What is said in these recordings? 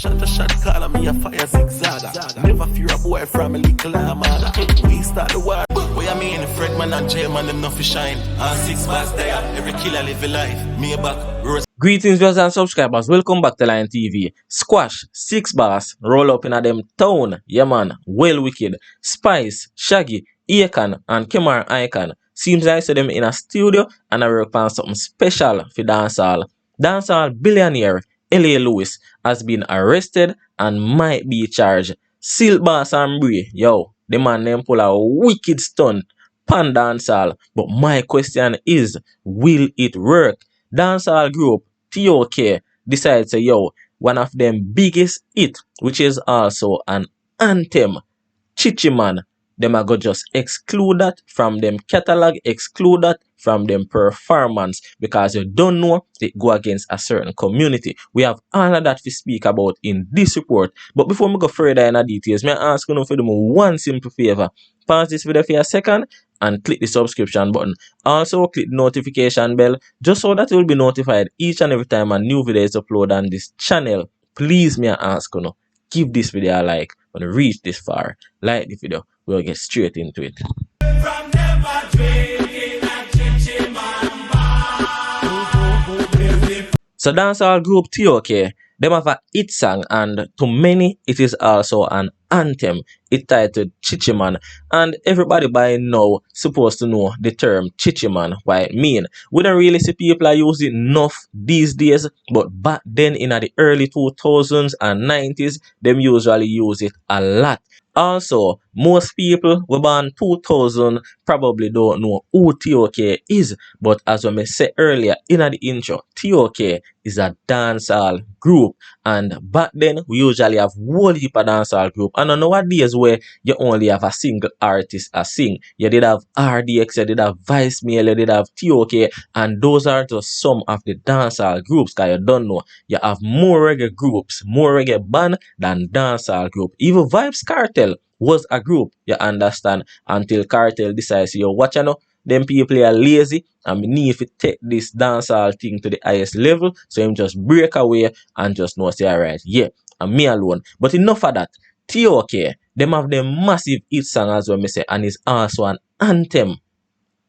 Shot to shot, call me a fire zigzagger. Never fear a boy from a little armada. We start the war. What you mean, Fredman and J-Man, them nothing shine. And 6 bars there, every killer live a life. Me back, Rose. Greetings viewers and subscribers, welcome back to Valiant TV. Squash, 6 bars, roll up in a them town, yeah man, well wicked. Spice, Shaggy, Akon and Kemar Icon. Seems like I saw them in a studio and I work on something special for Dancehall. Dancehall billionaire L.A. Lewis has been arrested and might be charged. Silk Boss and Brie, yo, the man them pull a wicked stunt pan Dancehall. But my question is, will it work? Dancehall group T.O.K decides to yo, one of them biggest hit, which is also an anthem, Chichi Man, them are go just exclude that from them catalog, exclude that from them performance, because you don't know it go against a certain community. We have all of that to speak about in this report. But before we go further in the details, may I ask you to do one simple favor. Pause this video for a second and click the subscription button. Also click the notification bell just so that you will be notified each and every time a new video is uploaded on this channel. Please may I ask you, give this video a like. When you reach this far, like the video, we'll get straight into it. So dancehall group T.O.K, them have a hit song, and to many it is also an anthem. It titled Chichi Man, and everybody by now supposed to know the term Chichi Man, what it mean. We don't really see people are using enough these days, but back then in the early 2000s and 90s, them usually use it a lot. Also, most people who born 2000 probably don't know who T.O.K is, but as we said earlier in the intro, T.O.K is a dancehall group, and back then we usually have whole heap of dancehall group, and on nowadays where you only have a single artist a sing. You did have RDX, you did have Vice Mail, you did have T.O.K, and those are just some of the dancehall groups, because you don't know, you have more reggae groups, more reggae band than dancehall group. Even Vibes Cartel was a group, you understand, until Cartel decides, yo, watch you know, them people are lazy and we need to take this dancehall thing to the highest level, so him just break away and just know say alright, yeah, and me alone. But enough of that. T.O.K, them have them massive hit song as well, me say, and it's also an anthem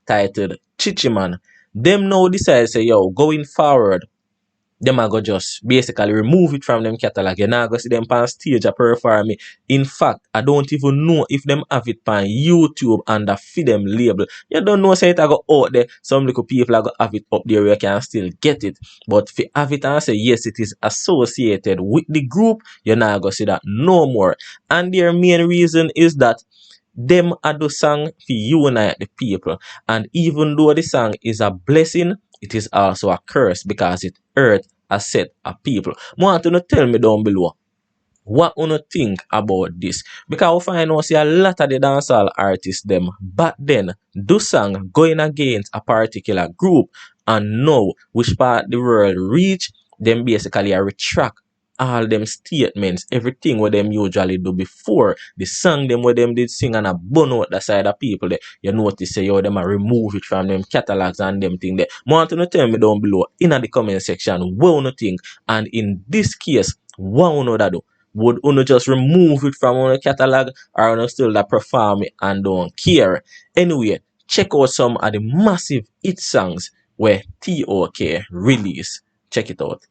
titled Chichi Man. Them now decide say, yo, going forward, them are go just basically remove it from them catalog. You now go see them on stage a perform it. In fact, I don't even know if them have it on YouTube under feed them label. You don't know say it I go out there. Some little people are go have it up there where you can still get it. But if you have it and say yes, it is associated with the group, you now go see that no more. And their main reason is that them are the song to unite the people. And even though the song is a blessing, it is also a curse because it hurt a set of people. I want you to tell me down below what you think about this. Because we find out see a lot of the dancehall artists them back then do song going against a particular group, and now which part the world reach, them basically a retract all them statements, everything what them usually do before. The song them what them did sing and a burn out the side of people that you notice say yo them a remove it from them catalogs and them thing there. I want you to tell me down below in the comment section what you think, and in this case what you that do. Would you just remove it from your catalog, or you still that perform it and don't care? Anyway, check out some of the massive hit songs where T.O.K release. Check it out.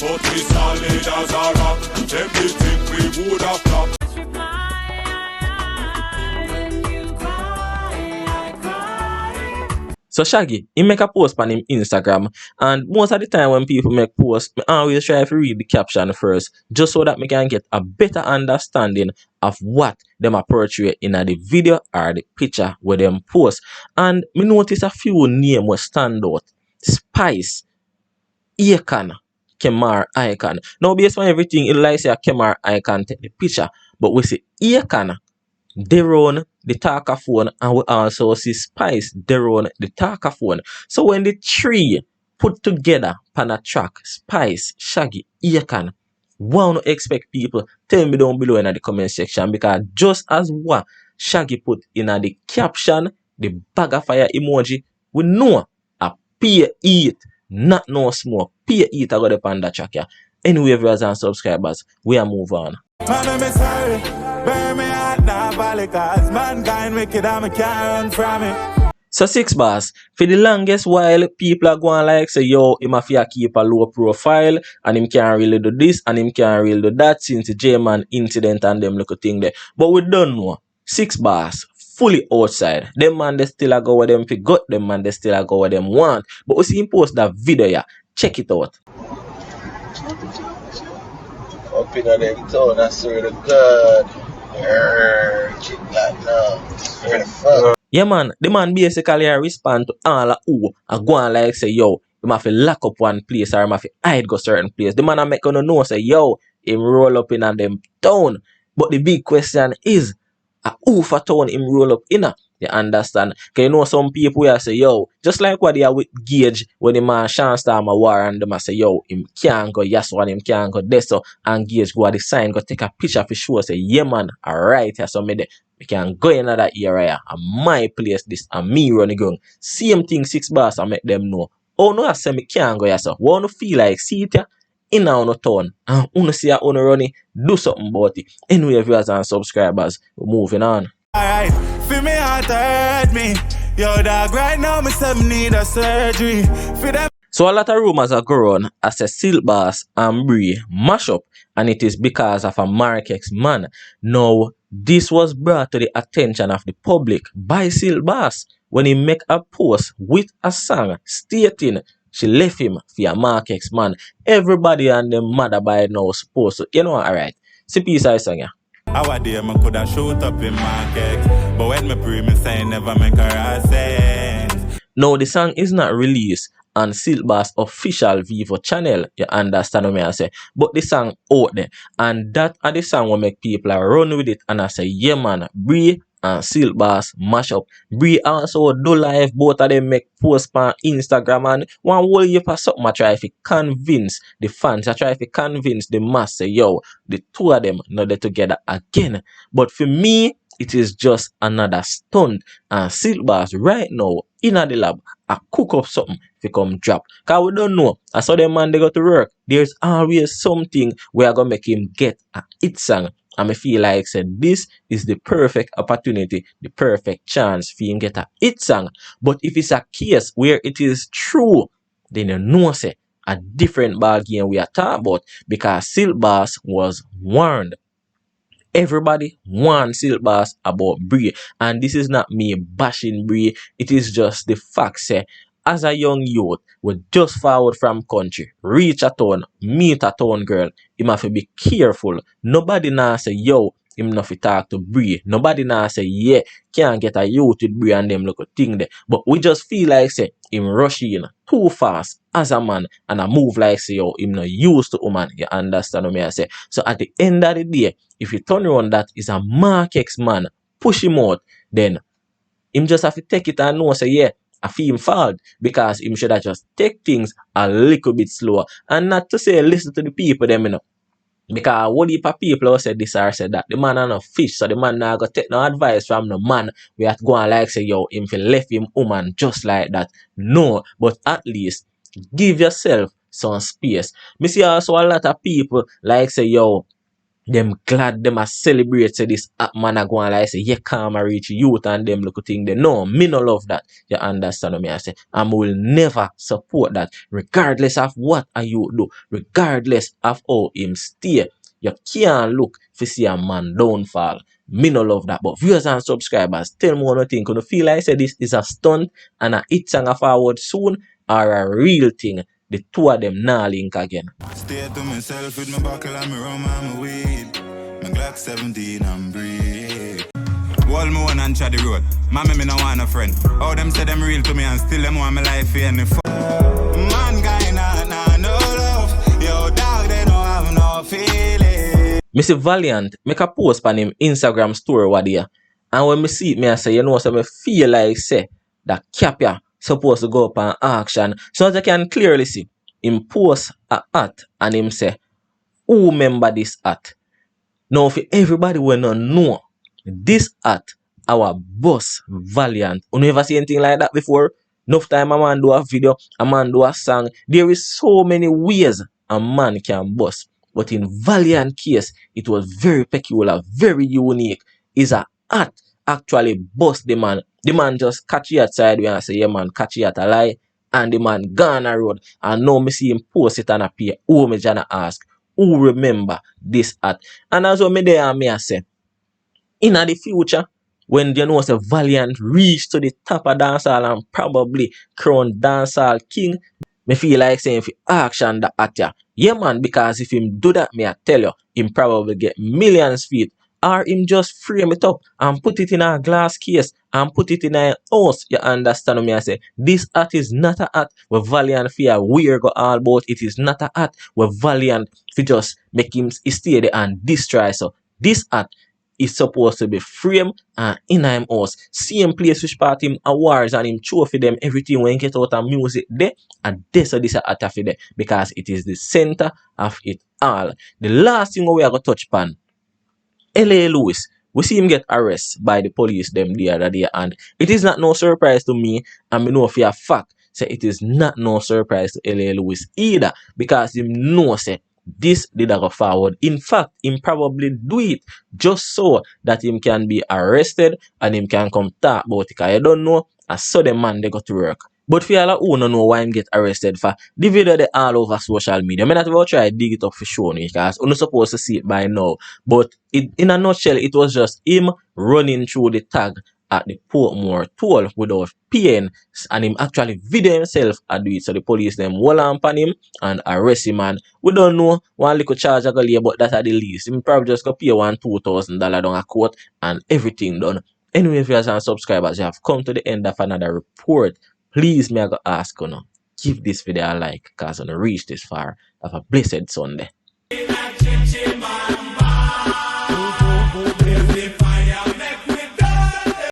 But we solid as a rock. Everything we would have done. So Shaggy, he make a post on him Instagram, and most of the time when people make posts, I always try to read the caption first, just so that me can get a better understanding of what them are portray in the video or the picture where them post. And me notice a few names will stand out. Spice, Akon, Kemar Icon. Now based on everything, it likes say Kemar Icon take the picture, but we see Akon, they run the talkaphone, and we also see Spice, they run the talkaphone. So when the three put together on a track, Spice, Shaggy, Akon, want to expect people, tell me down below in the comment section, because just as what Shaggy put in the caption, the bag of fire emoji, we know a pay eat, not no smoke. Pay eat I got up on that track here. Anyway, viewers and subscribers, we are move on. Man, I'm sorry. Bear me out now, valley, cause mankind wicked and me can't run from it. So 6 bars, for the longest while, people are going like say, yo, him have to keep a low profile and him can't really do this and him can't really do that since the J-Man incident and them little thing there. But we don't know. 6 bars, fully outside. Them man they still a go where them got, them man they still a go where them want. But we see him post that video here. Check it out. Up in them town, I swear to God. Check that now. Where the fuck? Yeah man, the man basically respond to all who are going like say, yo, him have to lock up one place or him have to hide go certain place. The man a make gonna know say, yo, him roll up in a them town. But the big question is, who for town him roll up in a? You understand? Cause you know some people here say, yo, just like what they are with Gage when the man chance time a war and them a say, yo, him can't go yes one, him can't go this so and Gage go at the sign, go take a picture for sure, say, yeah man, alright here so me there. We can go in that area and my place this and me run the gun. Same thing 6 bars and make them know. Oh no, I say me can't go here so. Wanna feel like see it here in our town and wanna see how wanna run it, do something about it. Anyway, viewers and subscribers, we're moving on. Alright, feel me heart hurt me. Yo, dog, right now me say me need a surgery. For them. So a lot of rumors are going on as a Silk Boss and Bree mash up, and it is because of a Markex man. Now, this was brought to the attention of the public by Silk Boss when he make a post with a song stating she left him for a Markex man. Everybody and them mother by now supposed to, you know, alright. See piece of song here. Our day me coulda shoot up in market, but when me pray me say never make a sense. Now the song is not released on Silk Boss official Vivo channel, you understand what I say? But the song out there, and that are the song will make people run with it, and I say, yeah man, Bree and Silk Boss mash up. Bree also do live, both of them make posts on Instagram, and one whole year for something I try to convince the fans, I try to convince the mass, say, yo, the two of them not there together again. But for me, it is just another stunt, and Silk Boss right now in the lab I cook up something to come drop. Cause we don't know. I saw them man they go to work. There's always something where I gonna make him get a hit song. And I feel like said this is the perfect opportunity, the perfect chance for him get a hit song. But if it's a case where it is true, then you know say a different ball game we are talking about, because Silk Boss was warned. Everybody wants Silk Boss about Bree, and this is not me bashing Bree. It is just the fact say, as a young youth, we just forward from country, reach a town, meet a town girl, him have to be careful. Nobody now say, yo, him not fi talk to Bree. Nobody now say, yeah, can't get a youth with Bree and them look thing there. But we just feel like say, him rush in too fast as a man, and I move like say, yo, him not used to woman. You understand what I say? So at the end of the day, if you turn around that is a Markex man, push him out, then him just have to take it and know say, yeah, I feel him fault, because him should have just take things a little bit slower, and not to say listen to the people them, you know. Because what heap of people who said this or said that, the man are no fish, so the man not go take no advice from the man. We have to go and like say, yo, him fi left him woman just like that. No, but at least give yourself some space. Me see also a lot of people like say, yo, them glad them a celebrate say this man a go and like say, yeah, come and reach youth and them look thing there. No, me no love that. You understand what me I say? And will never support that, regardless of what a youth do, regardless of how him stay. You can't look to see a man downfall. Me no love that. But viewers and subscribers, tell me what you think. You feel like say this is a stunt and a hit song forward soon, or a real thing? The two of them now link again. Stay to myself with my buckle and my rum and my weed. My Glock 17 and breathe. Wall me one and chat the road. Mommy me no want a friend. All them say them real to me and still them want my life here. Man guy nah no love. Yo dog they don't have no feeling. Mr. Valiant make a post on him Instagram story what there. And when me see it, me I say, you know, so me feel like say that cap ya supposed to go up an auction. So as you can clearly see, him post a hat and him say, who remember this hat? Now for everybody will not know, this hat our boss Valiant. You never see anything like that before? Enough time a man do a video, a man do a song. There is so many ways a man can bust. But in Valiant case, it was very peculiar, very unique. Is a act actually bust the man. The man just catch you outside when I say, yeah man, catch you at a lie. And the man gone a road. And now me see him post it and appear. Oh, me jana ask, who remember this act? And as well me there and me I say, in the future, when you know say Valiant reach to the top of dancehall and probably crown dancehall king, me feel like saying if he action that at ya. Yeah man, because if him do that, me I tell you, him probably get millions feet. Or him just frame it up and put it in a glass case and put it in a house. You understand me? I say this hat is not a hat where Valiant fear weird go all about. It is not a hat where Valiant fi just make him stay there and destroy. So this hat is supposed to be framed and in him house. Same place which part him awards and him trophy them everything when he get out of music there. And this or this a hat for there because it is the center of it all. The last thing we are going to touch upon, L.A. Lewis, we see him get arrested by the police them the other day, and it is not no surprise to me, and me know for a fact, say it is not no surprise to L.A. Lewis either, because him know say this did go forward. In fact, him probably do it just so that him can be arrested and him can come talk about it, because I don't know, I saw the man they got to work. But for y'all who don't know why him get arrested for, the video they all over social media. I mean, not about try to dig it up for sure, because you're not supposed to see it by now. But in a nutshell, it was just him running through the tag at the Portmore toll without paying, and him actually video himself and do it. So the police them hold on upon him and arrest him, and we don't know one little charge I go lay, but that's at the least. Him probably just go pay $2,000 down a court and everything done. Anyway, if you guys are subscribers, you have come to the end of another report. Please, me I go ask you now, give this video a like, cause I reach this far. Have a blessed Sunday.